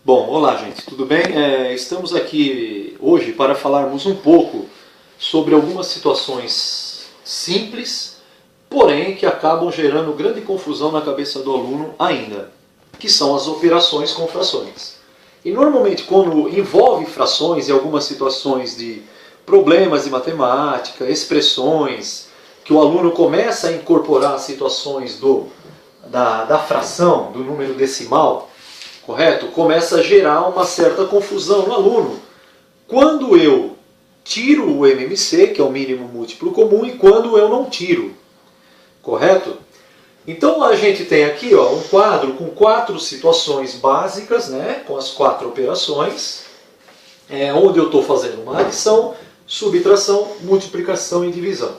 Bom, olá gente, tudo bem? Estamos aqui hoje para falarmos um pouco sobre algumas situações simples, porém que acabam gerando grande confusão na cabeça do aluno ainda, que são as operações com frações. E normalmente quando envolve frações e algumas situações de problemas de matemática, expressões, que o aluno começa a incorporar situações da fração, do número decimal, correto? Começa a gerar uma certa confusão no aluno. Quando eu tiro o MMC, que é o mínimo múltiplo comum, e quando eu não tiro, correto? Então a gente tem aqui um quadro com 4 situações básicas, né, com as 4 operações, onde eu estou fazendo uma adição, subtração, multiplicação e divisão.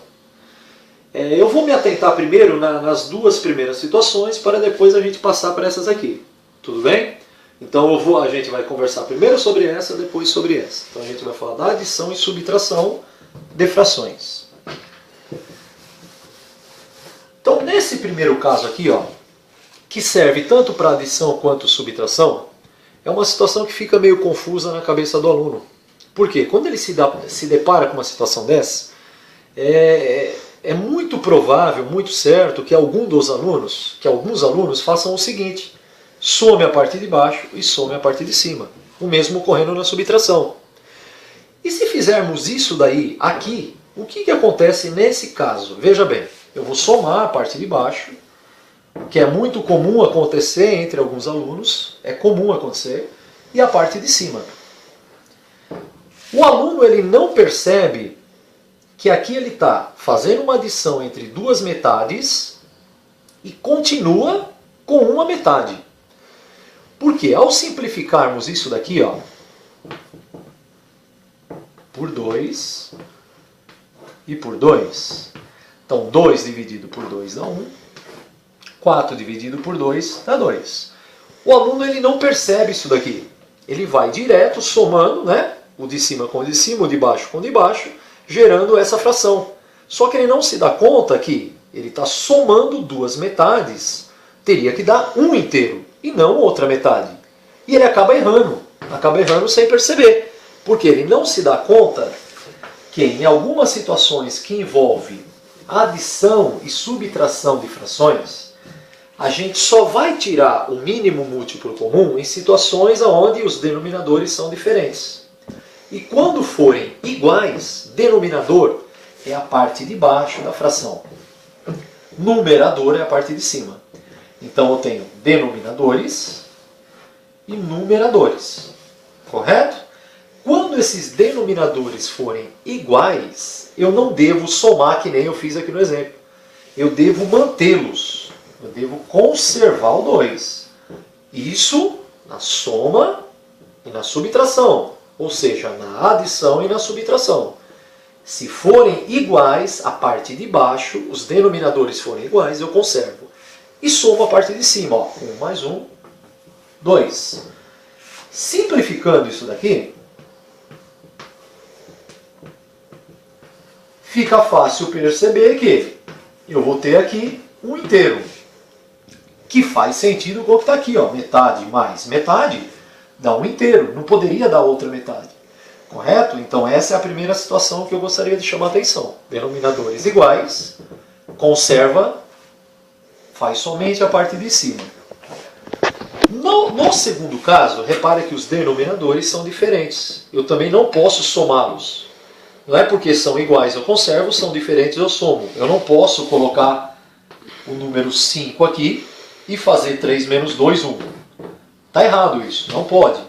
Eu vou me atentar primeiro nas 2 primeiras situações, para depois a gente passar para essas aqui. Tudo bem? Então a gente vai conversar primeiro sobre essa, depois sobre essa. Então a gente vai falar da adição e subtração de frações. Então nesse primeiro caso aqui, que serve tanto para adição quanto subtração, é uma situação que fica meio confusa na cabeça do aluno. Por quê? Quando ele se depara com uma situação dessa, é muito provável, muito certo, que alguns alunos façam o seguinte: some a parte de baixo e some a parte de cima. O mesmo ocorrendo na subtração. E se fizermos isso daí aqui, o que acontece nesse caso? Veja bem, eu vou somar a parte de baixo, que é muito comum acontecer entre alguns alunos, é comum acontecer, e a parte de cima. O aluno ele não percebe que aqui ele está fazendo uma adição entre 2 metades e continua com uma metade. Porque ao simplificarmos isso daqui, por 2 e por 2, então 2 dividido por 2 dá 1, 4 dividido por 2 dá 2. O aluno ele não percebe isso daqui. Ele vai direto somando, né, o de cima com o de cima, o de baixo com o de baixo, gerando essa fração. Só que ele não se dá conta que ele está somando 2 metades, teria que dar 1 inteiro, e não outra metade. E ele acaba errando sem perceber, porque ele não se dá conta que em algumas situações que envolvem adição e subtração de frações, a gente só vai tirar o mínimo múltiplo comum em situações onde os denominadores são diferentes. E quando forem iguais, denominador é a parte de baixo da fração, numerador é a parte de cima. Então eu tenho denominadores e numeradores, correto? Quando esses denominadores forem iguais, eu não devo somar que nem eu fiz aqui no exemplo. Eu devo mantê-los, eu devo conservar o 2. Isso na soma e na subtração, ou seja, na adição e na subtração. Se forem iguais, a parte de baixo, os denominadores forem iguais, eu conservo. E soma a parte de cima, 1 mais 1, 2. Simplificando isso daqui, fica fácil perceber que eu vou ter aqui 1 inteiro, que faz sentido com o que está aqui, metade mais metade dá 1 inteiro, não poderia dar outra metade, correto? Então essa é a primeira situação que eu gostaria de chamar a atenção. Denominadores iguais, conserva, faz somente a parte de cima. No segundo caso, repare que os denominadores são diferentes. Eu também não posso somá-los. Não é porque são iguais eu conservo, são diferentes eu somo. Eu não posso colocar o número 5 aqui e fazer 3 menos 2, 1. Está errado isso, não pode.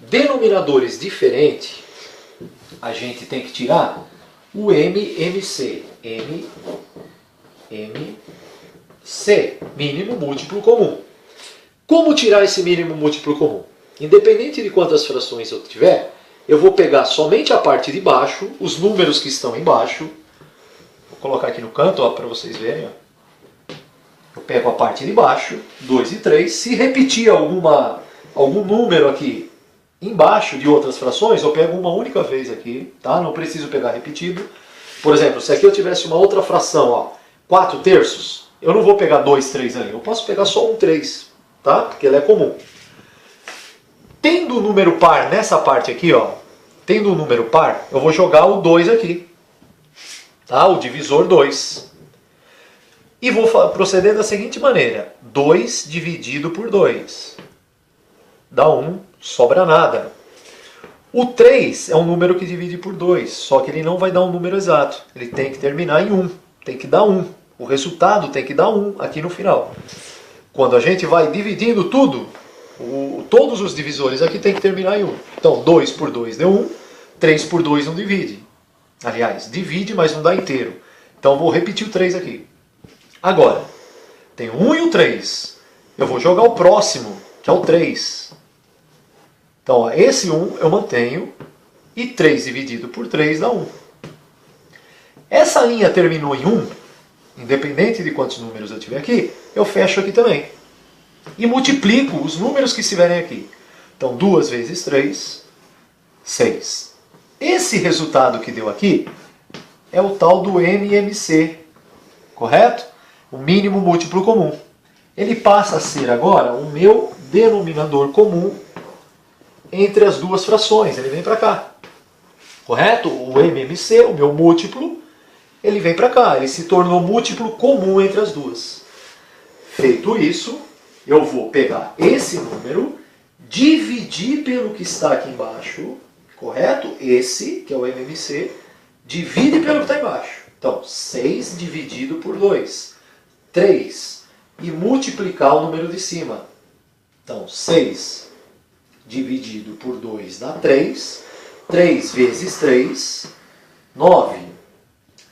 Denominadores diferentes, a gente tem que tirar o MMC. C, mínimo múltiplo comum. Como tirar esse mínimo múltiplo comum? Independente de quantas frações eu tiver, eu vou pegar somente a parte de baixo, os números que estão embaixo. Vou colocar aqui no canto para vocês verem. Eu pego a parte de baixo, 2 e 3. Se repetir algum número aqui embaixo de outras frações, eu pego uma única vez aqui, tá? Não preciso pegar repetido. Por exemplo, se aqui eu tivesse uma outra fração, 4 terços, eu não vou pegar 2, 3 ali, eu posso pegar só 1, 3, tá? Porque ela é comum. Tendo um número par nessa parte aqui, ó, tendo um número par, eu vou jogar o 2 aqui. Tá? O divisor 2. E vou proceder da seguinte maneira. 2 dividido por 2. Dá 1, sobra nada. O 3 é um número que divide por 2, só que ele não vai dar um número exato. Ele tem que terminar em 1, tem que dar 1. O resultado tem que dar 1 aqui no final. Quando a gente vai dividindo tudo, todos os divisores aqui tem que terminar em 1. Então 2 por 2 deu 1, 3 por 2 não divide. Aliás, divide, mas não dá inteiro. Então vou repetir o 3 aqui. Agora, tem o 1 e o 3. Eu vou jogar o próximo, que é o 3. Então, ó, esse 1 eu mantenho, e 3 dividido por 3 dá 1. Essa linha terminou em 1, independente de quantos números eu tiver aqui, eu fecho aqui também. E multiplico os números que estiverem aqui. Então, 2 vezes 3, 6. Esse resultado que deu aqui é o tal do MMC, correto? O mínimo múltiplo comum. Ele passa a ser agora o meu denominador comum entre as duas frações. Ele vem para cá. Correto? O MMC, o meu múltiplo, ele vem para cá. Ele se tornou múltiplo comum entre as duas. Feito isso, eu vou pegar esse número, dividir pelo que está aqui embaixo, correto? Esse, que é o MMC, divide pelo que está embaixo. Então, 6 dividido por 2. 3. E multiplicar o número de cima. Então, 6 dividido por 2 dá 3. 3 vezes 3, 9.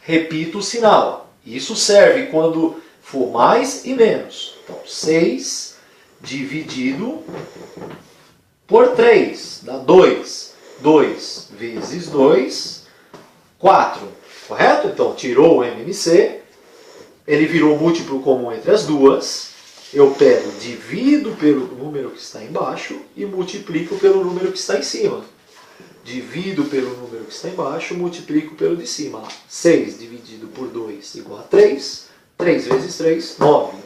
Repito o sinal. Isso serve quando for mais e menos. Então, 6 dividido por 3 dá 2. 2 vezes 2, 4. Correto? Então, tirou o MMC. Ele virou múltiplo comum entre as duas. Eu pego, divido pelo número que está embaixo e multiplico pelo número que está em cima. Divido pelo número que está embaixo, multiplico pelo de cima. 6 dividido por 2 igual a 3. 3 vezes 3, 9.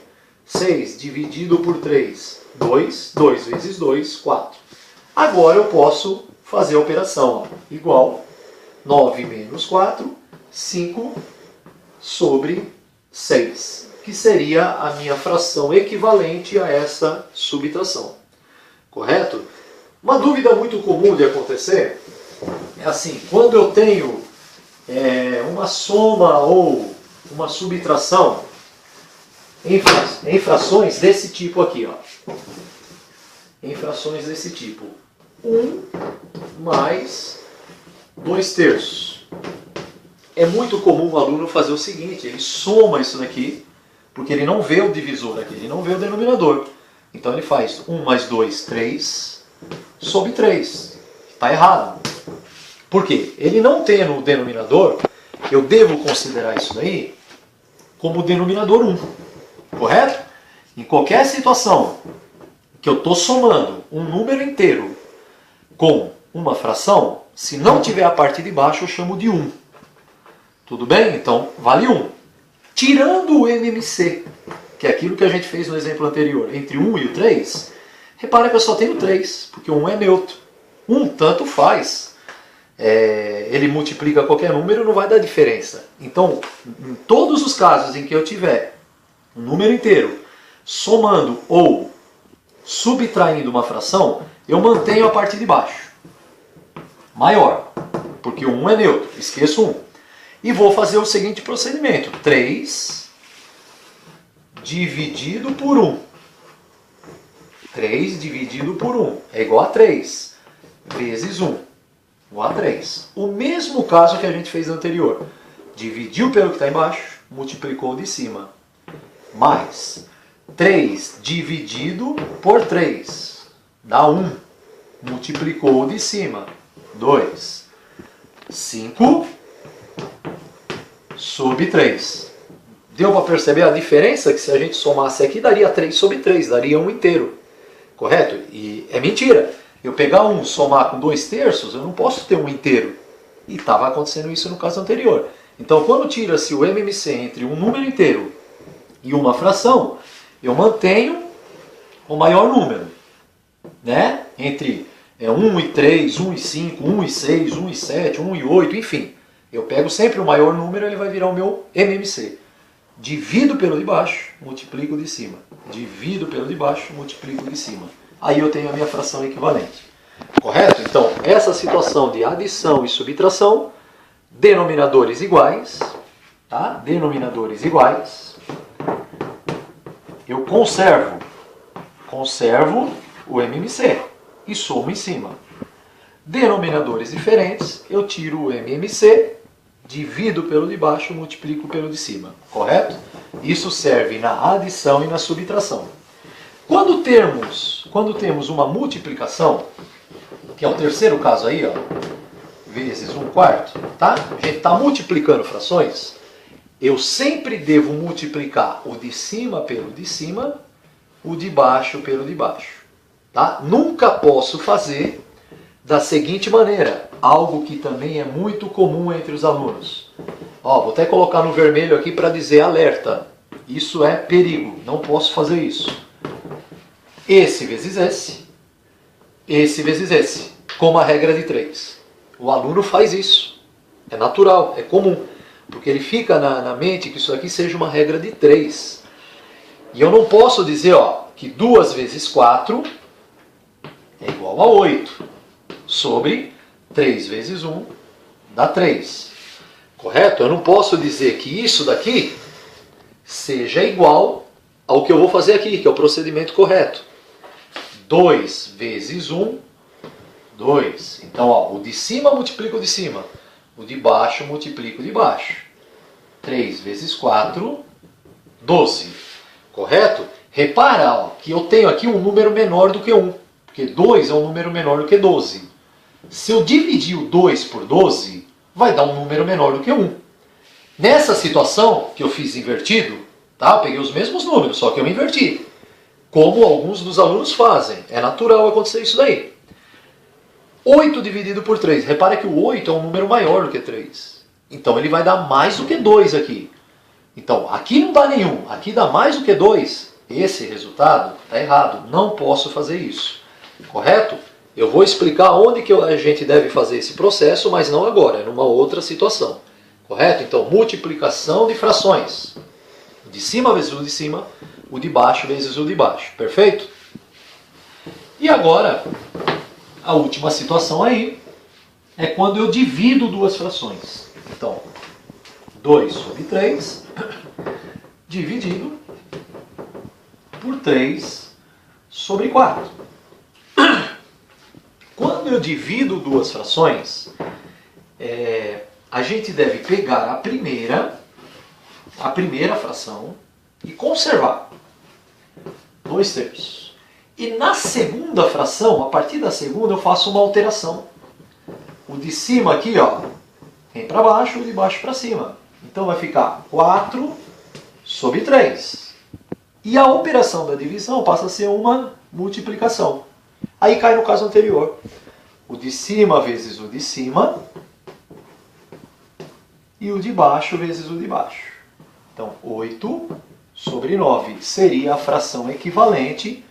6 dividido por 3, 2. 2 vezes 2, 4. Agora eu posso fazer a operação. Ó, igual 9 menos 4, 5 sobre 6, que seria a minha fração equivalente a essa subtração. Correto? Uma dúvida muito comum de acontecer é assim, quando eu tenho uma soma ou uma subtração em frações desse tipo aqui, ó. Em frações desse tipo. 1 mais 2/3. É muito comum o aluno fazer o seguinte, ele soma isso daqui, porque ele não vê o divisor aqui, ele não vê o denominador. Então ele faz 1 mais 2, 3, sobre 3. Está errado. Por quê? Ele não tendo o denominador, eu devo considerar isso daí como denominador 1. Correto? Em qualquer situação que eu estou somando um número inteiro com uma fração, se não tiver a parte de baixo, eu chamo de 1. Tudo bem? Então, vale 1. Tirando o MMC, que é aquilo que a gente fez no exemplo anterior, entre 1 e o 3, repara que eu só tenho 3, porque o 1 é neutro. 1 tanto faz. Ele multiplica qualquer número, não vai dar diferença. Então, em todos os casos em que eu tiver um número inteiro somando ou subtraindo uma fração, eu mantenho a parte de baixo maior, porque o 1 é neutro, esqueço 1. E vou fazer o seguinte procedimento. 3 dividido por 1. 3 dividido por 1 é igual a 3 vezes 1. Igual a 3. O mesmo caso que a gente fez anterior. Dividiu pelo que está embaixo, multiplicou de cima. Mais 3 dividido por 3 dá 1. Multiplicou de cima. 2. 5 sobre 3. Deu para perceber a diferença? Que se a gente somasse aqui, daria 3 sobre 3, daria 1 inteiro. Correto? E é mentira. Eu pegar 1 somar com 2/3, eu não posso ter 1 inteiro. E estava acontecendo isso no caso anterior. Então, quando tira-se o MMC entre um número inteiro e uma fração, eu mantenho o maior número. Né? Entre é 1 e 3, 1 e 5, 1 e 6, 1 e 7, 1 e 8, enfim. Eu pego sempre o maior número, ele vai virar o meu MMC. Divido pelo de baixo, multiplico de cima. Divido pelo de baixo, multiplico de cima. Aí eu tenho a minha fração equivalente. Correto? Então, essa situação de adição e subtração, denominadores iguais, tá? Denominadores iguais, eu conservo o MMC e somo em cima. Denominadores diferentes, eu tiro o MMC, divido pelo de baixo, multiplico pelo de cima. Correto? Isso serve na adição e na subtração. Quando temos uma multiplicação, que é o terceiro caso aí, ó, vezes 1/4, tá? A gente está multiplicando frações, eu sempre devo multiplicar o de cima pelo de cima, o de baixo pelo de baixo. Tá? Nunca posso fazer da seguinte maneira, algo que também é muito comum entre os alunos. Ó, vou até colocar no vermelho aqui para dizer alerta. Isso é perigo, não posso fazer isso. Esse vezes esse vezes esse, como a regra de 3. O aluno faz isso, é natural, é comum, porque ele fica na mente que isso aqui seja uma regra de 3. E eu não posso dizer, ó, que 2 vezes 4 é igual a 8, sobre 3 vezes 1 dá 3. Correto? Eu não posso dizer que isso daqui seja igual ao que eu vou fazer aqui, que é o procedimento correto. 2 vezes 1, 2. Então, ó, o de cima multiplica o de cima, o de baixo multiplica o de baixo. 3 vezes 4, 12. Correto? Repara, ó, que eu tenho aqui um número menor do que 1, porque 2 é um número menor do que 12. Se eu dividir o 2 por 12, vai dar um número menor do que 1. Nessa situação, que eu fiz invertido, tá? Eu peguei os mesmos números, só que eu inverti. Como alguns dos alunos fazem. É natural acontecer isso daí. 8 dividido por 3. Repara que o 8 é um número maior do que 3. Então ele vai dar mais do que 2 aqui. Então aqui não dá nenhum. Aqui dá mais do que 2. Esse resultado está errado. Não posso fazer isso. Correto? Eu vou explicar onde que a gente deve fazer esse processo, mas não agora. É numa outra situação. Correto? Então, multiplicação de frações. De cima vezes o de cima, o de baixo vezes o de baixo. Perfeito? E agora, a última situação aí é quando eu divido duas frações. Então, 2 sobre 3 dividido por 3 sobre 4. Quando eu divido duas frações, a gente deve pegar a primeira fração e conservar 2/3. E na segunda fração, a partir da segunda, eu faço uma alteração. O de cima aqui, ó, vem para baixo, o de baixo para cima. Então vai ficar 4 sobre 3. E a operação da divisão passa a ser uma multiplicação. Aí cai no caso anterior. O de cima vezes o de cima e o de baixo vezes o de baixo. Então, 8 sobre 9 seria a fração equivalente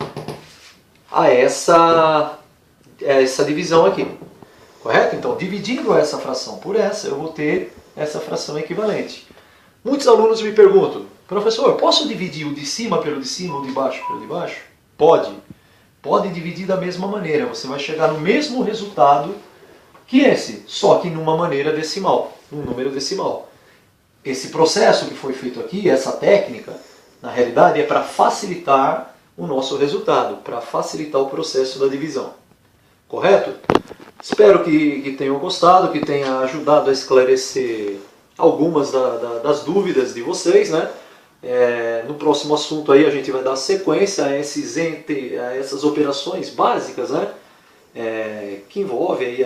a essa divisão aqui. Correto? Então, dividindo essa fração por essa, eu vou ter essa fração equivalente. Muitos alunos me perguntam, professor, posso dividir o de cima pelo de cima, o de baixo pelo de baixo? Pode. Pode dividir da mesma maneira. Você vai chegar no mesmo resultado que esse, só que numa maneira decimal, num número decimal. Esse processo que foi feito aqui, essa técnica, na realidade é para facilitar o nosso resultado, para facilitar o processo da divisão. Correto? Espero que tenham gostado, que tenha ajudado a esclarecer algumas das dúvidas de vocês, né? No próximo assunto aí a gente vai dar sequência a essas operações básicas, né? Que envolvem aí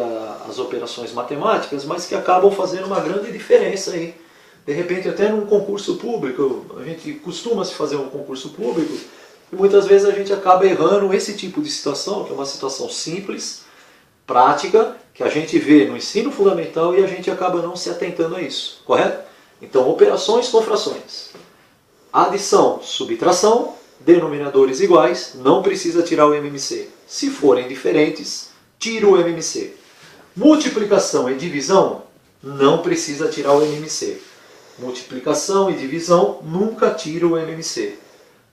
as operações matemáticas, mas que acabam fazendo uma grande diferença aí. De repente até num concurso público, a gente costuma se fazer um concurso público e muitas vezes a gente acaba errando esse tipo de situação, que é uma situação simples, prática, que a gente vê no ensino fundamental e a gente acaba não se atentando a isso, correto? Então, operações com frações. Adição, subtração, denominadores iguais, não precisa tirar o MMC. Se forem diferentes, tira o MMC. Multiplicação e divisão, não precisa tirar o MMC. Multiplicação e divisão, nunca tira o MMC.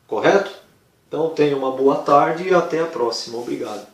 Correto? Então tenha uma boa tarde e até a próxima. Obrigado.